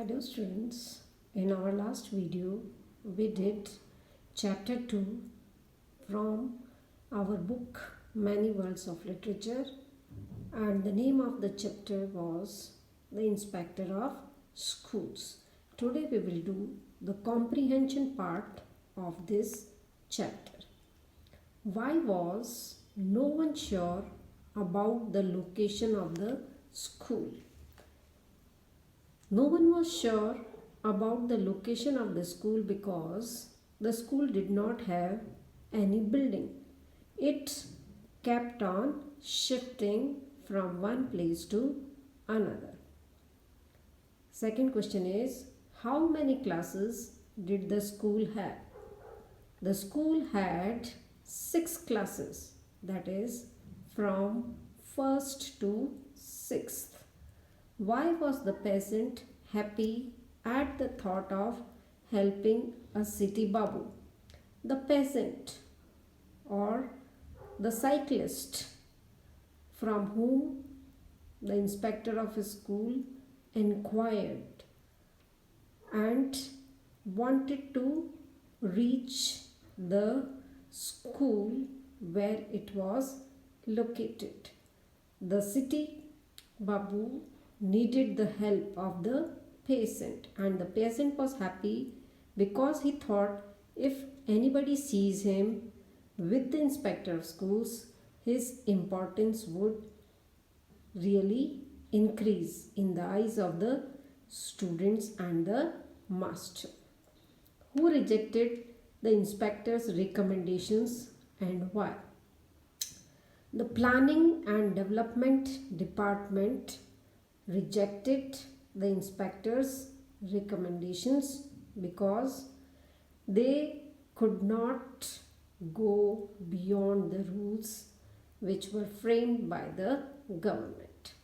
Hello students, in our last video we did chapter 2 from our book Many Worlds of Literature, and the name of the chapter was The Inspector of Schools. Today we will do the comprehension part of this chapter. Why was no one sure about the location of the school? No one was sure about the location of the school because the school did not have any building. It kept on shifting from one place to another. Second question is, how many classes did the school have? The school had 6 classes, that is from 1st to 6th. Why was the peasant happy at the thought of helping a city babu? The peasant or the cyclist from whom the inspector of his school inquired and wanted to reach the school where it was located. The city babu needed the help of the peasant, and the peasant was happy because he thought if anybody sees him with the inspector of schools, his importance would really increase in the eyes of the students and the master. Who rejected the inspector's recommendations and why? The planning and development department rejected the inspector's recommendations because they could not go beyond the rules which were framed by the government.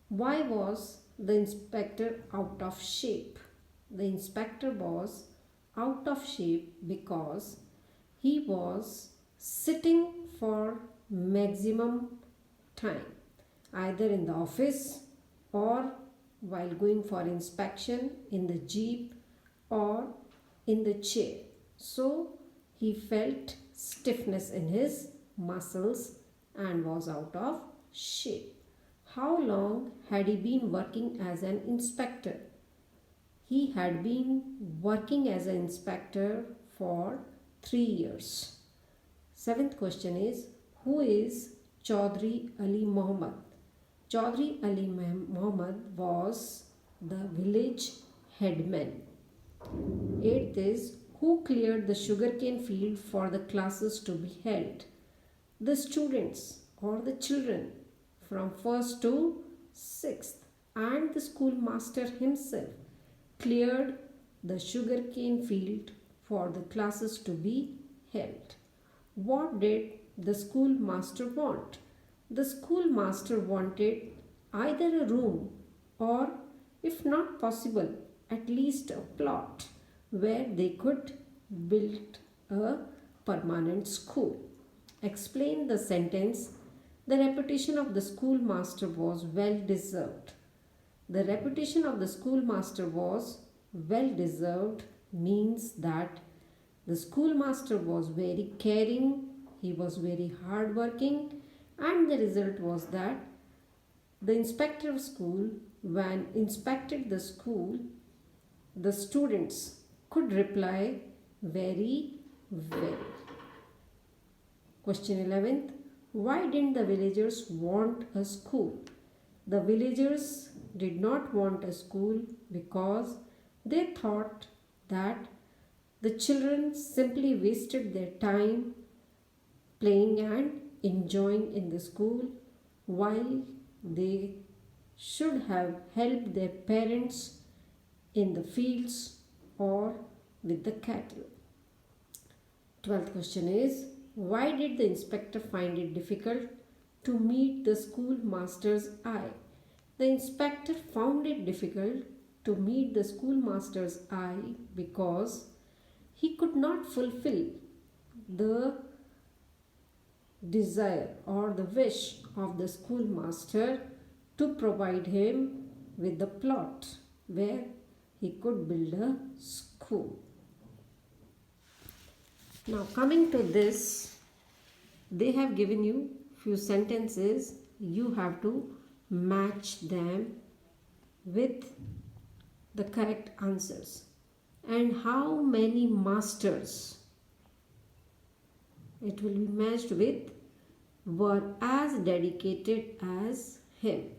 Why was the inspector out of shape? The inspector was out of shape because he was sitting for maximum time, either in the office or while going for inspection in the jeep or in the chair. So he felt stiffness in his muscles and was out of shape. How long had he been working as an inspector? He had been working as an inspector for 3 years. Seventh question is, who is Chaudhry Ali Muhammad? Chaudhry Ali Muhammad was the village headman. Eighth is, who cleared the sugarcane field for the classes to be held? The students or the children from 1st to 6th, and the schoolmaster himself cleared the sugarcane field for the classes to be held. What did the schoolmaster want? The schoolmaster wanted either a room or, if not possible, at least a plot where they could build a permanent school. Explain the sentence. The reputation of the schoolmaster was well deserved. The reputation of the schoolmaster was well deserved means that the schoolmaster was very caring, he was very hardworking, and the result was that the inspector of school, when inspected the school, the students could reply very well. Question 11th. Why didn't the villagers want a school? The villagers did not want a school because they thought that the children simply wasted their time playing and enjoying in the school while they should have helped their parents in the fields or with the cattle. 12th question is, why did the inspector find it difficult to meet the schoolmaster's eye? The inspector found it difficult to meet the schoolmaster's eye because he could not fulfill the desire or the wish of the schoolmaster to provide him with the plot where he could build a school. Now coming to this, they have given you few sentences. You have to match them with the correct answers. And how many masters? It will be matched with were as dedicated as him.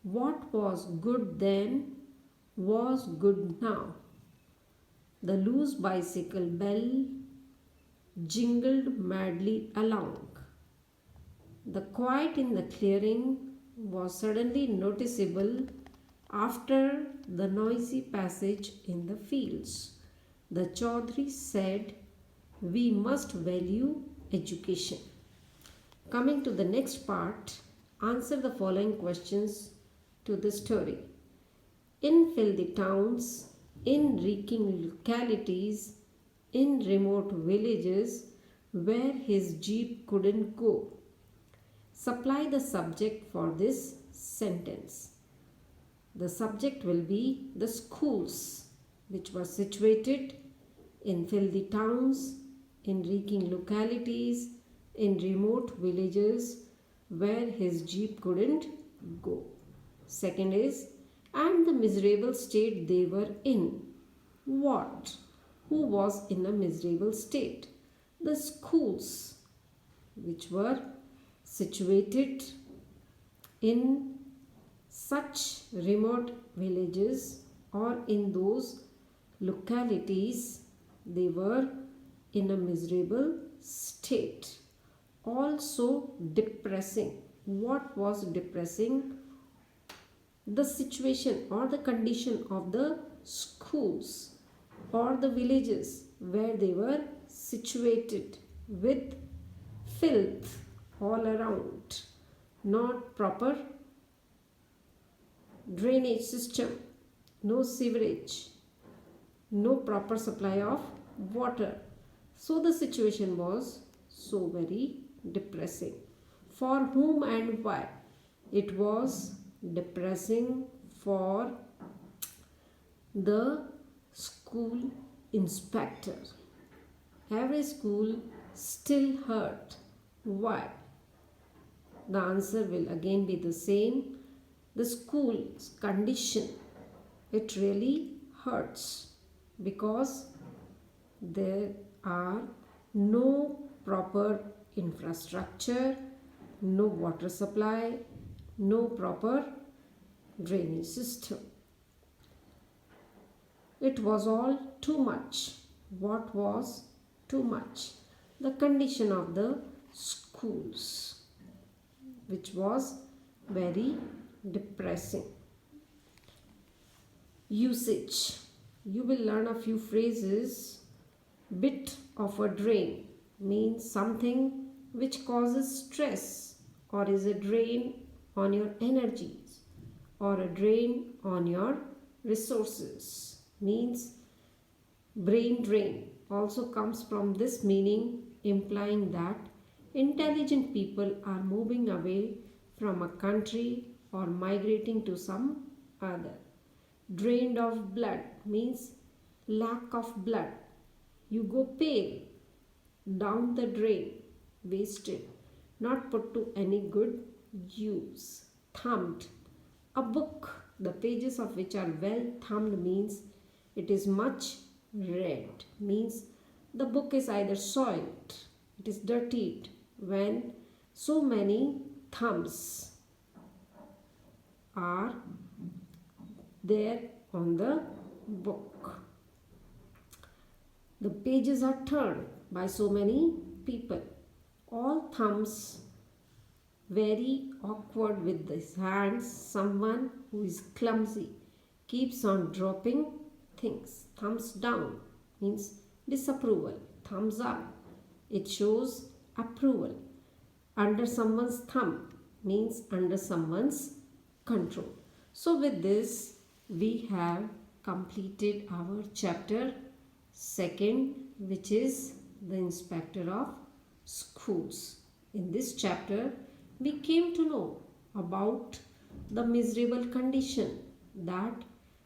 What was good then was good now. The loose bicycle bell jingled madly along. The quiet in the clearing was suddenly noticeable after the noisy passage in the fields. The Chaudhry said, "We must value education." Coming to the next part, answer the following questions to the story. In filthy towns, in reeking localities, in remote villages where his jeep couldn't go. Supply the subject for this sentence. The subject will be the schools which were situated in filthy towns, in reeking localities, in remote villages where his jeep couldn't go. Second is, and the miserable state they were in. What? Who was in a miserable state? The schools which were situated in such remote villages or in those localities, they were in a miserable state. Also depressing. What was depressing? The situation or the condition of the schools or the villages where they were situated with filth all around, not proper drainage system, no sewerage, no proper supply of water. So the situation was so very depressing. For whom and why? It was depressing for the school inspector. Every school still hurt. Why? The answer will again be the same. The school's condition, it really hurts because there are no proper infrastructure, no water supply, no proper drainage system. It was all too much. What was too much? The condition of the schools, which was very depressing. Usage. You will learn a few phrases. Bit of a drain means something which causes stress or is a drain on your energies or a drain on your resources. Means brain drain also comes from this meaning, implying that intelligent people are moving away from a country or migrating to some other. Drained of blood means lack of blood. You go pale, down the drain, wasted, not put to any good use. Thumbed. A book, the pages of which are well thumbed means it is much read. Means the book is either soiled, it is dirtied when so many thumbs are there on the book. The pages are turned by so many people. All thumbs very awkward with his hands. Someone who is clumsy keeps on dropping things. Thumbs down means disapproval. Thumbs up, it shows approval. Under someone's thumb means under someone's control. So with this we have completed our chapter 2, which is the inspector of schools. In this chapter we came to know about the miserable condition that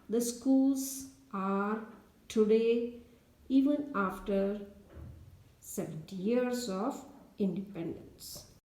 the schools are today, even after 70 years of independence.